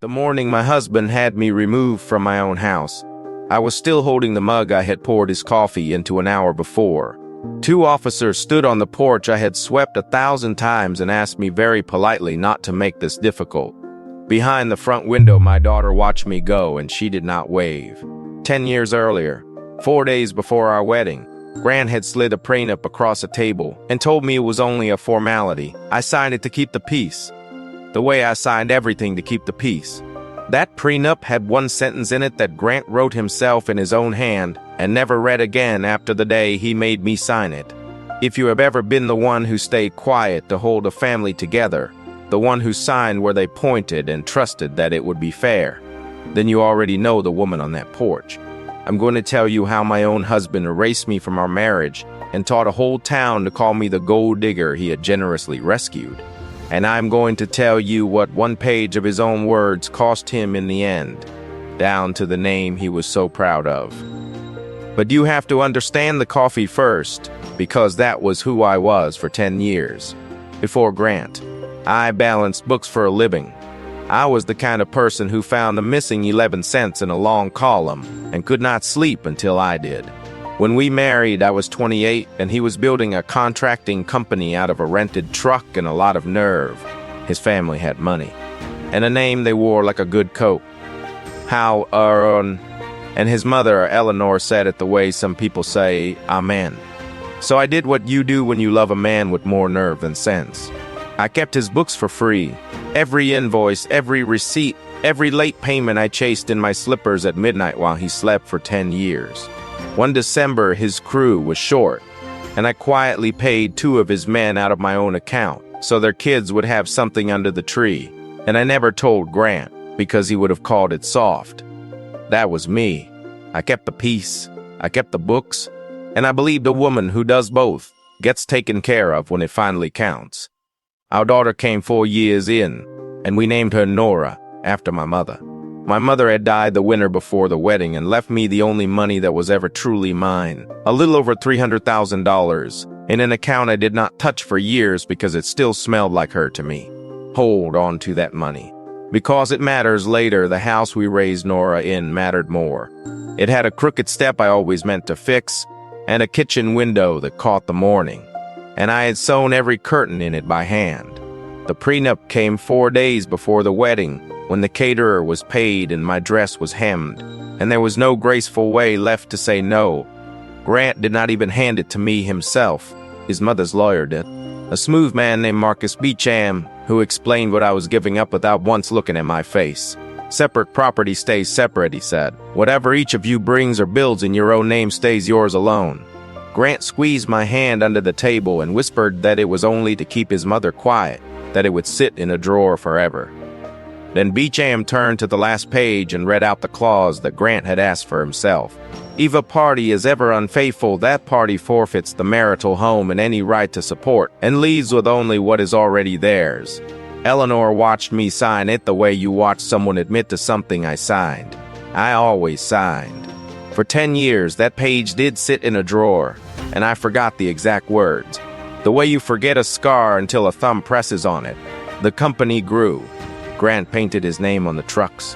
The morning my husband had me removed from my own house, I was still holding the mug I had poured his coffee into an hour before. Two officers stood on the porch I had swept 1,000 times and asked me very politely not to make this difficult. Behind the front window, my daughter watched me go, and she did not wave. 10 years earlier, 4 days before our wedding, Grant had slid a prenup across a table and told me it was only a formality. I signed it to keep the peace. The way I signed everything to keep the peace. That prenup had one sentence in it that Grant wrote himself in his own hand and never read again after the day he made me sign it. If you have ever been the one who stayed quiet to hold a family together, the one who signed where they pointed and trusted that it would be fair, then you already know the woman on that porch. I'm going to tell you how my own husband erased me from our marriage and taught a whole town to call me the gold digger he had generously rescued. And I'm going to tell you what one page of his own words cost him in the end, down to the name he was so proud of. But you have to understand the coffee first, because that was who I was for 10 years. Before Grant, I balanced books for a living. I was the kind of person who found the missing 11 cents in a long column and could not sleep until I did. When we married, I was 28, and he was building a contracting company out of a rented truck and a lot of nerve. His family had money, and a name they wore like a good coat. How, and his mother, Eleanor, said it the way some people say, Amen. So I did what you do when you love a man with more nerve than sense. I kept his books for free. Every invoice, every receipt, every late payment I chased in my slippers at midnight while he slept for 10 years. One December, his crew was short, and I quietly paid 2 of his men out of my own account so their kids would have something under the tree, and I never told Grant because he would have called it soft. That was me. I kept the peace, I kept the books, and I believed a woman who does both gets taken care of when it finally counts. Our daughter came 4 years in, and we named her Nora, after my mother. My mother had died the winter before the wedding and left me the only money that was ever truly mine, a little over $300,000, in an account I did not touch for years because it still smelled like her to me. Hold on to that money. Because it matters later, the house we raised Nora in mattered more. It had a crooked step I always meant to fix, and a kitchen window that caught the morning, and I had sewn every curtain in it by hand. The prenup came 4 days before the wedding, when the caterer was paid and my dress was hemmed, and there was no graceful way left to say no. Grant did not even hand it to me himself. His mother's lawyer did. A smooth man named Marcus Beecham, who explained what I was giving up without once looking at my face. Separate property stays separate, he said. Whatever each of you brings or builds in your own name stays yours alone. Grant squeezed my hand under the table and whispered that it was only to keep his mother quiet, that it would sit in a drawer forever. Then Beecham turned to the last page and read out the clause that Grant had asked for himself. If a party is ever unfaithful, that party forfeits the marital home and any right to support, and leaves with only what is already theirs. Eleanor watched me sign it the way you watch someone admit to something I signed. I always signed. For 10 years, that page did sit in a drawer, and I forgot the exact words. The way you forget a scar until a thumb presses on it. The company grew. Grant painted his name on the trucks.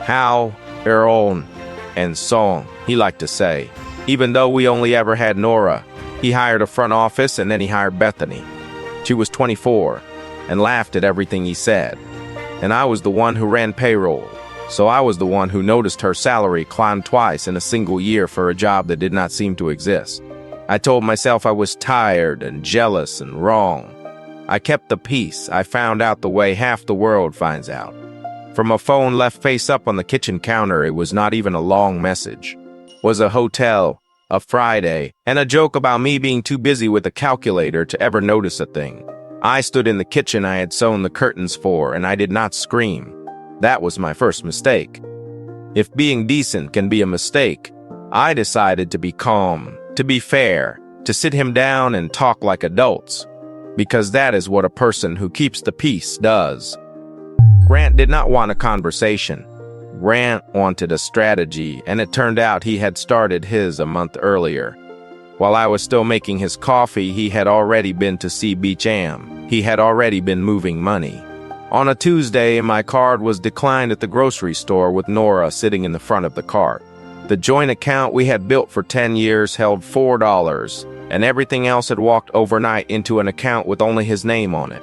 How, own, and song, he liked to say. Even though we only ever had Nora, he hired a front office and then he hired Bethany. She was 24 and laughed at everything he said. And I was the one who ran payroll, so I was the one who noticed her salary climb twice in a single year for a job that did not seem to exist. I told myself I was tired and jealous and wrong. I kept the peace. I found out the way half the world finds out. From a phone left face up on the kitchen counter, it was not even a long message. Was a hotel, a Friday, and a joke about me being too busy with a calculator to ever notice a thing. I stood in the kitchen I had sewn the curtains for, and I did not scream. That was my first mistake. If being decent can be a mistake, I decided to be calm, to be fair, to sit him down and talk like adults. Because that is what a person who keeps the peace does. Grant did not want a conversation. Grant wanted a strategy, and it turned out he had started his a month earlier. While I was still making his coffee, he had already been to see Beecham. He had already been moving money. On a Tuesday, my card was declined at the grocery store with Nora sitting in the front of the cart. The joint account we had built for 10 years held $4, and everything else had walked overnight into an account with only his name on it.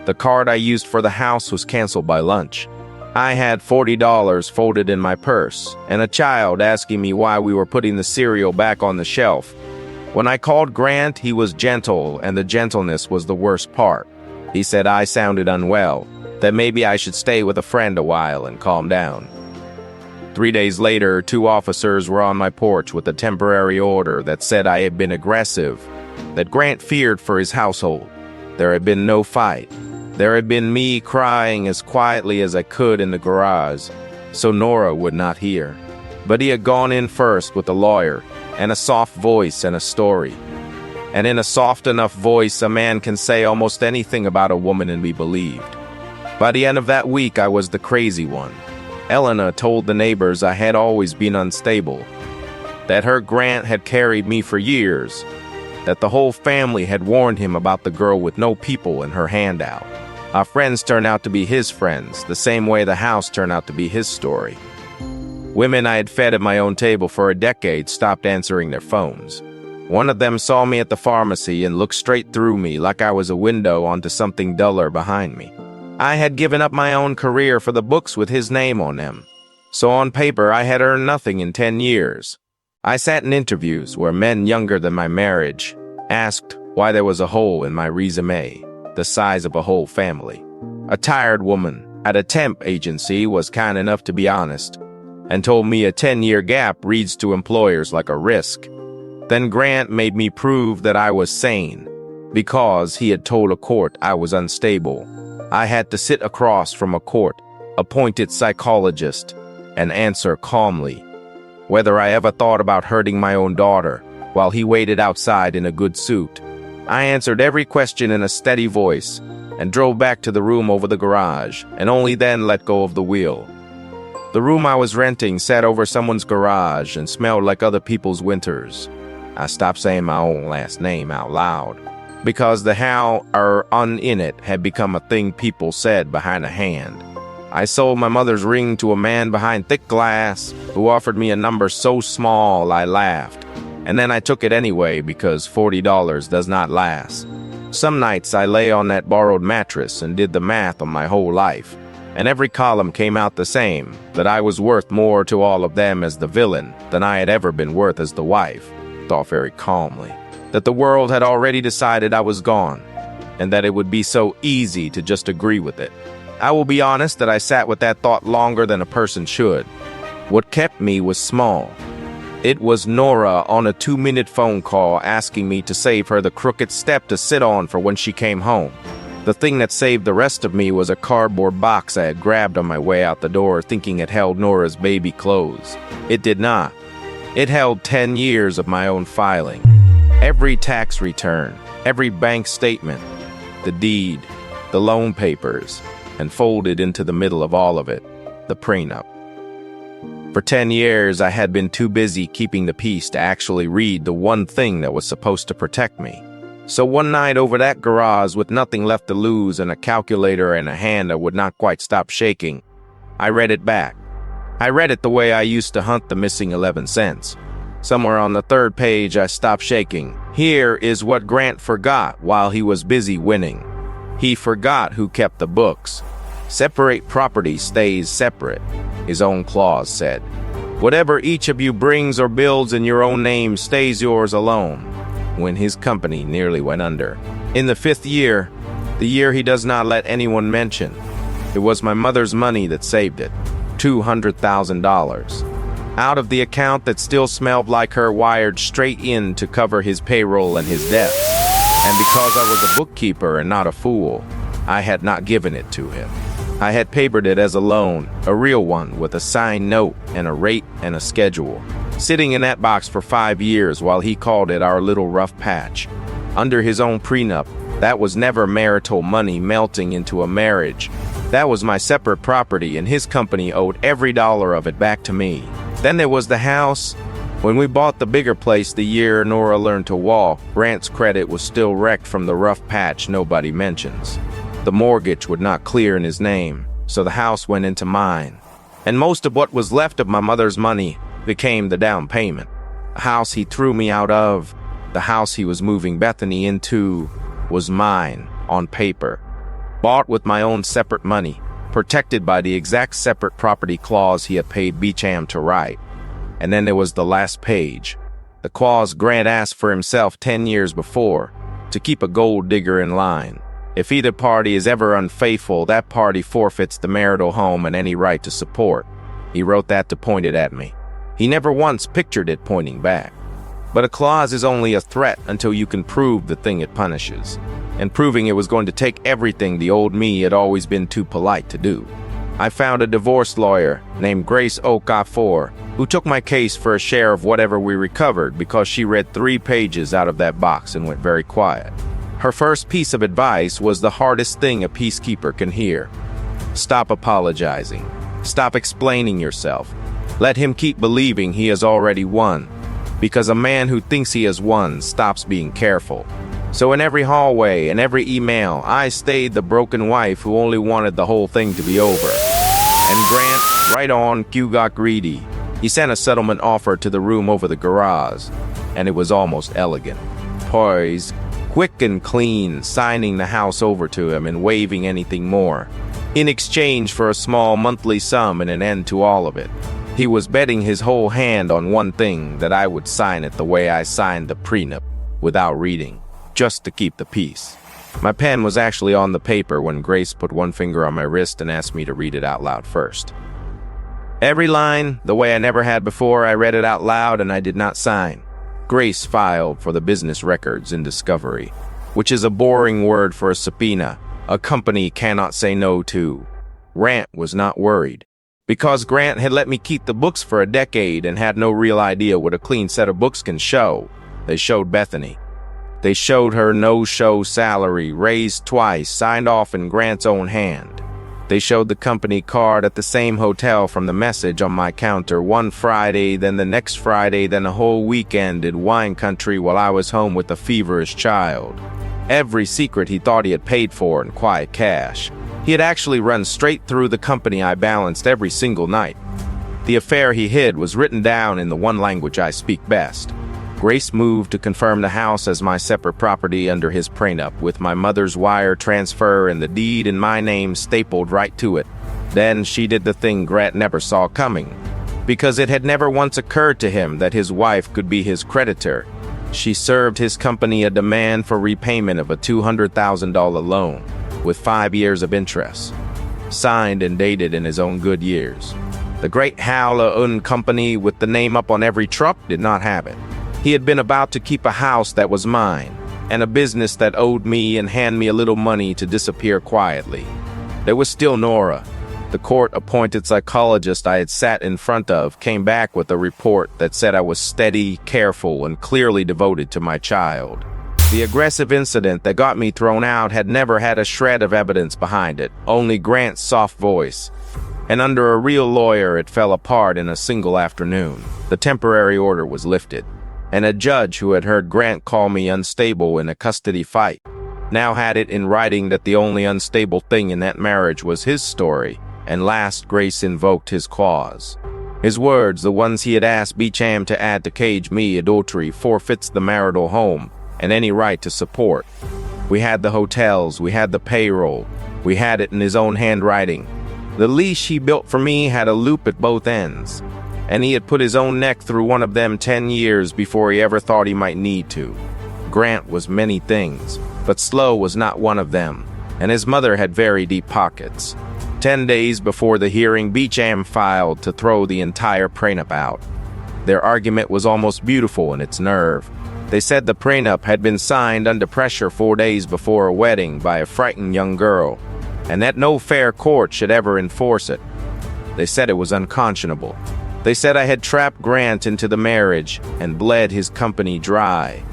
The card I used for the house was canceled by lunch. I had $40 folded in my purse, and a child asking me why we were putting the cereal back on the shelf. When I called Grant, he was gentle, and the gentleness was the worst part. He said I sounded unwell, that maybe I should stay with a friend a while and calm down. 3 days later, 2 officers were on my porch with a temporary order that said I had been aggressive, that Grant feared for his household. There had been no fight. There had been me crying as quietly as I could in the garage, so Nora would not hear. But he had gone in first with a lawyer, and a soft voice and a story. And in a soft enough voice, a man can say almost anything about a woman and be believed. By the end of that week, I was the crazy one. Elena told the neighbors I had always been unstable, that her Grant had carried me for years, that the whole family had warned him about the girl with no people in her handout. Our friends turned out to be his friends, the same way the house turned out to be his story. Women I had fed at my own table for a decade stopped answering their phones. One of them saw me at the pharmacy and looked straight through me like I was a window onto something duller behind me. I had given up my own career for the books with his name on them. So on paper, I had earned nothing in 10 years. I sat in interviews where men younger than my marriage asked why there was a hole in my resume, the size of a whole family. A tired woman at a temp agency was kind enough to be honest and told me a 10-year gap reads to employers like a risk. Then Grant made me prove that I was sane because he had told a court I was unstable. I had to sit across from a court-appointed psychologist and answer calmly whether I ever thought about hurting my own daughter while he waited outside in a good suit. I answered every question in a steady voice and drove back to the room over the garage, and only then let go of the wheel. The room I was renting sat over someone's garage and smelled like other people's winters. I stopped saying my own last name out loud, because the how or in it had become a thing people said behind a hand. I sold my mother's ring to a man behind thick glass who offered me a number so small I laughed, and then I took it anyway because $40 does not last. Some nights I lay on that borrowed mattress and did the math on my whole life, and every column came out the same, that I was worth more to all of them as the villain than I had ever been worth as the wife. Thought very calmly that the world had already decided I was gone, and that it would be so easy to just agree with it. I will be honest that I sat with that thought longer than a person should. What kept me was small. It was Nora on a 2-minute phone call asking me to save her the crooked step to sit on for when she came home. The thing that saved the rest of me was a cardboard box I had grabbed on my way out the door thinking it held Nora's baby clothes. It did not. It held 10 years of my own filing. Every tax return, every bank statement, the deed, the loan papers, and folded into the middle of all of it, the prenup. For 10 years, I had been too busy keeping the peace to actually read the one thing that was supposed to protect me. So one night over that garage with nothing left to lose and a calculator in a hand that would not quite stop shaking, I read it back. I read it the way I used to hunt the missing 11 cents. Somewhere on the 3rd page, I stopped shaking. Here is what Grant forgot while he was busy winning. He forgot who kept the books. Separate property stays separate, his own clause said. Whatever each of you brings or builds in your own name stays yours alone. When his company nearly went under. In the 5th year, the year he does not let anyone mention, it was my mother's money that saved it. $200,000. Out of the account that still smelled like her wired straight in to cover his payroll and his debts. And because I was a bookkeeper and not a fool, I had not given it to him. I had papered it as a loan, a real one with a signed note and a rate and a schedule, sitting in that box for 5 years while he called it our little rough patch. Under his own prenup, that was never marital money melting into a marriage. That was my separate property, and his company owed every dollar of it back to me. Then there was the house. When we bought the bigger place the year Nora learned to walk, Grant's credit was still wrecked from the rough patch nobody mentions. The mortgage would not clear in his name, so the house went into mine. And most of what was left of my mother's money became the down payment. The house he threw me out of, the house he was moving Bethany into, was mine on paper. Bought with my own separate money, protected by the exact separate property clause he had paid Beecham to write. And then there was the last page, the clause Grant asked for himself 10 years before, to keep a gold digger in line. If either party is ever unfaithful, that party forfeits the marital home and any right to support. He wrote that to point it at me. He never once pictured it pointing back. But a clause is only a threat until you can prove the thing it punishes. And proving it was going to take everything the old me had always been too polite to do. I found a divorce lawyer named Grace Okafor, who took my case for a share of whatever we recovered because she read 3 pages out of that box and went very quiet. Her first piece of advice was the hardest thing a peacekeeper can hear. Stop apologizing. Stop explaining yourself. Let him keep believing he has already won. Because a man who thinks he has won stops being careful. So in every hallway and every email, I stayed the broken wife who only wanted the whole thing to be over. And Grant, right on cue, got greedy. He sent a settlement offer to the room over the garage, and it was almost elegant. Poised, quick and clean, signing the house over to him and waiving anything more, in exchange for a small monthly sum and an end to all of it. He was betting his whole hand on one thing, that I would sign it the way I signed the prenup, without reading, just to keep the peace. My pen was actually on the paper when Grace put one finger on my wrist and asked me to read it out loud first. Every line, the way I never had before, I read it out loud and I did not sign. Grace filed for the business records in discovery, which is a boring word for a subpoena a company cannot say no to. Grant was not worried. Because Grant had let me keep the books for a decade and had no real idea what a clean set of books can show, they showed Bethany. They showed her no-show salary, raised twice, signed off in Grant's own hand. They showed the company card at the same hotel from the message on my counter one Friday, then the next Friday, then a whole weekend in wine country while I was home with a feverish child. Every secret he thought he had paid for in quiet cash. He had actually run straight through the company I balanced every single night. The affair he hid was written down in the one language I speak best. Grace moved to confirm the house as my separate property under his prenup, with my mother's wire transfer and the deed in my name stapled right to it. Then she did the thing Grant never saw coming, because it had never once occurred to him that his wife could be his creditor. She served his company a demand for repayment of a $200,000 loan, with 5 years of interest, signed and dated in his own good years. The great Howler and Company with the name up on every truck did not have it. He had been about to keep a house that was mine, and a business that owed me and hand me a little money to disappear quietly. There was still Nora. The court-appointed psychologist I had sat in front of came back with a report that said I was steady, careful, and clearly devoted to my child. The aggressive incident that got me thrown out had never had a shred of evidence behind it, only Grant's soft voice. And under a real lawyer, it fell apart in a single afternoon. The temporary order was lifted, and a judge who had heard Grant call me unstable in a custody fight now had it in writing that the only unstable thing in that marriage was his story, and last Grace invoked his clause. His words, the ones he had asked Beecham to add to cage me, adultery forfeits the marital home and any right to support. We had the hotels, we had the payroll, we had it in his own handwriting. The leash he built for me had a loop at both ends, and he had put his own neck through one of them 10 years before he ever thought he might need to. Grant was many things, but slow was not one of them, and his mother had very deep pockets. 10 days before the hearing, Beecham filed to throw the entire prenup out. Their argument was almost beautiful in its nerve. They said the prenup had been signed under pressure 4 days before a wedding by a frightened young girl, and that no fair court should ever enforce it. They said it was unconscionable. They said I had trapped Grant into the marriage and bled his company dry,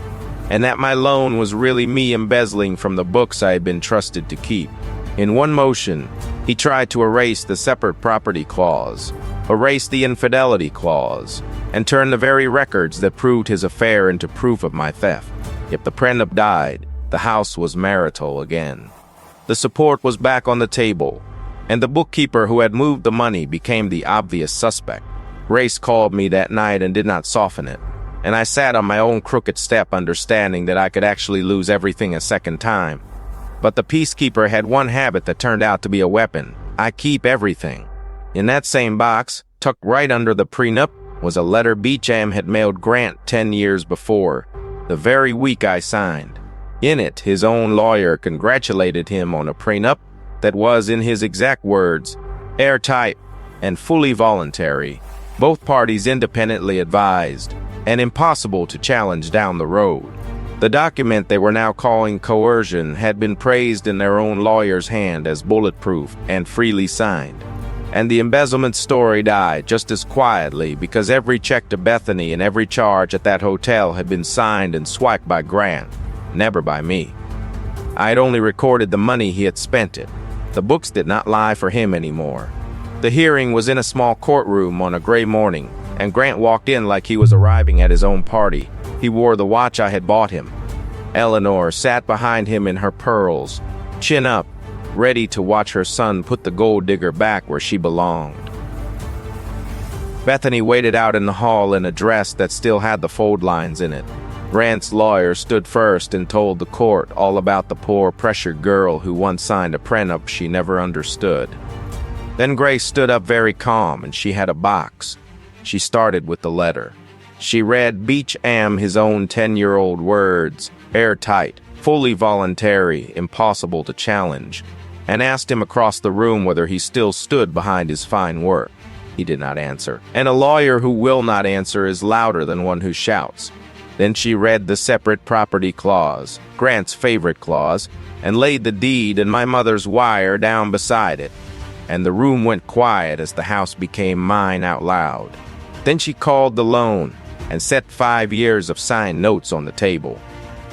and that my loan was really me embezzling from the books I had been trusted to keep. In one motion, he tried to erase the separate property clause, erase the infidelity clause, and turn the very records that proved his affair into proof of my theft. If the prenup died, the house was marital again. The support was back on the table, and the bookkeeper who had moved the money became the obvious suspect. Grace called me that night and did not soften it, and I sat on my own crooked step understanding that I could actually lose everything a second time. But the peacekeeper had one habit that turned out to be a weapon. I keep everything. In that same box, tucked right under the prenup, was a letter Beecham had mailed Grant 10 years before, the very week I signed. In it, his own lawyer congratulated him on a prenup that was, in his exact words, airtight and fully voluntary, both parties independently advised, and impossible to challenge down the road. The document they were now calling coercion had been praised in their own lawyer's hand as bulletproof and freely signed. And the embezzlement story died just as quietly because every check to Bethany and every charge at that hotel had been signed and swiped by Grant, never by me. I had only recorded the money he had spent it. The books did not lie for him anymore. The hearing was in a small courtroom on a gray morning, and Grant walked in like he was arriving at his own party. He wore the watch I had bought him. Eleanor sat behind him in her pearls, chin up, ready to watch her son put the gold digger back where she belonged. Bethany waited out in the hall in a dress that still had the fold lines in it. Grant's lawyer stood first and told the court all about the poor, pressured girl who once signed a prenup she never understood. Then Grace stood up very calm, and she had a box. She started with the letter. She read Beecham his own 10-year-old words, airtight, fully voluntary, impossible to challenge, and asked him across the room whether he still stood behind his fine work. He did not answer, and a lawyer who will not answer is louder than one who shouts. Then she read the separate property clause, Grant's favorite clause, and laid the deed and my mother's wire down beside it. And the room went quiet as the house became mine out loud. Then she called the loan and set 5 years of signed notes on the table.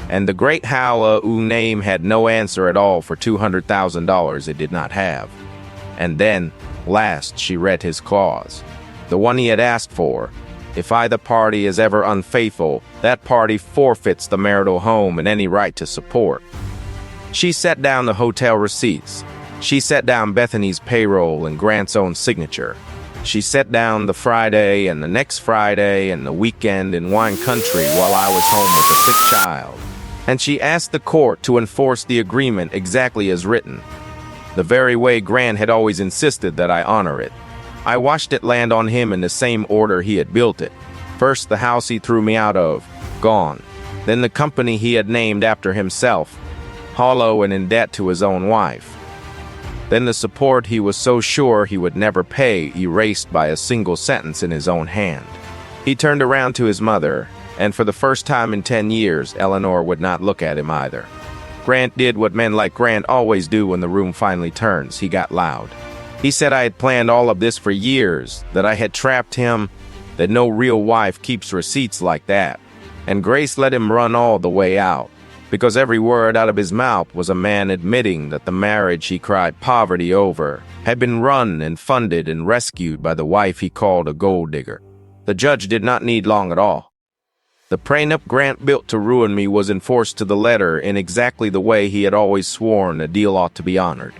And the great Howla-oo name had no answer at all for $200,000 it did not have. And then, last, she read his clause, the one he had asked for. If either party is ever unfaithful, that party forfeits the marital home and any right to support. She set down the hotel receipts. She set down Bethany's payroll and Grant's own signature. She set down the Friday and the next Friday and the weekend in wine country while I was home with a sick child. And she asked the court to enforce the agreement exactly as written, the very way Grant had always insisted that I honor it. I watched it land on him in the same order he had built it. First the house he threw me out of, gone. Then the company he had named after himself, hollow and in debt to his own wife. Then the support he was so sure he would never pay, erased by a single sentence in his own hand. He turned around to his mother, and for the first time in 10 years, Eleanor would not look at him either. Grant did what men like Grant always do when the room finally turns. He got loud. He said I had planned all of this for years, that I had trapped him, that no real wife keeps receipts like that. And Grace let him run all the way out, because every word out of his mouth was a man admitting that the marriage he cried poverty over had been run and funded and rescued by the wife he called a gold digger. The judge did not need long at all. The prenup Grant built to ruin me was enforced to the letter in exactly the way he had always sworn a deal ought to be honored.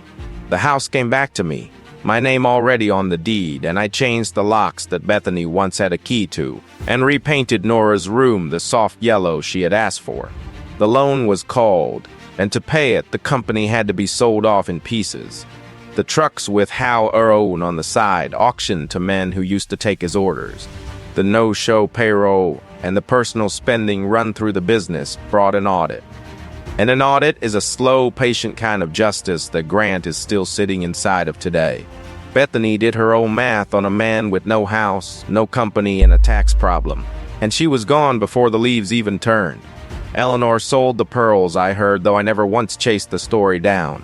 The house came back to me, my name already on the deed, and I changed the locks that Bethany once had a key to, and repainted Nora's room the soft yellow she had asked for. The loan was called, and to pay it, the company had to be sold off in pieces. The trucks with How Our Own on the side auctioned to men who used to take his orders. The no-show payroll and the personal spending run through the business brought an audit. And an audit is a slow, patient kind of justice that Grant is still sitting inside of today. Bethany did her own math on a man with no house, no company, and a tax problem, and she was gone before the leaves even turned. Eleanor sold the pearls, I heard, though I never once chased the story down.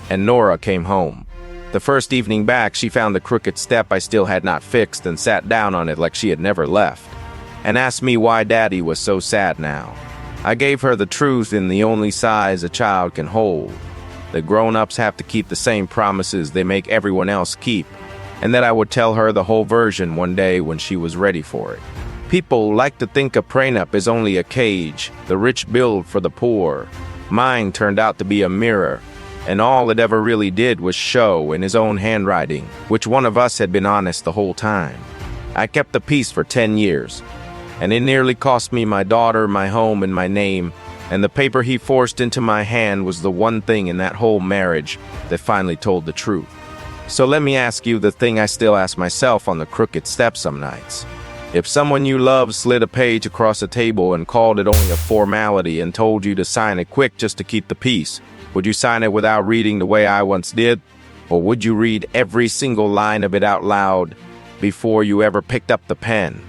And Nora came home. The first evening back, she found the crooked step I still had not fixed and sat down on it like she had never left, and asked me why Daddy was so sad now. I gave her the truth in the only size a child can hold, that grown-ups have to keep the same promises they make everyone else keep, and that I would tell her the whole version one day when she was ready for it. People like to think a prenup is only a cage the rich build for the poor. Mine turned out to be a mirror, and all it ever really did was show in his own handwriting, which one of us had been honest the whole time. I kept the peace for 10 years, and it nearly cost me my daughter, my home, and my name, and the paper he forced into my hand was the one thing in that whole marriage that finally told the truth. So let me ask you the thing I still ask myself on the crooked steps some nights. If someone you love slid a page across a table and called it only a formality and told you to sign it quick just to keep the peace, would you sign it without reading the way I once did? Or would you read every single line of it out loud before you ever picked up the pen?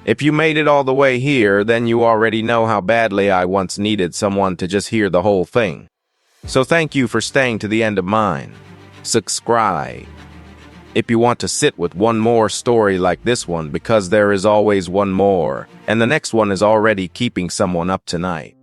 If you made it all the way here, then you already know how badly I once needed someone to just hear the whole thing. So thank you for staying to the end of mine. Subscribe if you want to sit with one more story like this one, because there is always one more, and the next one is already keeping someone up tonight.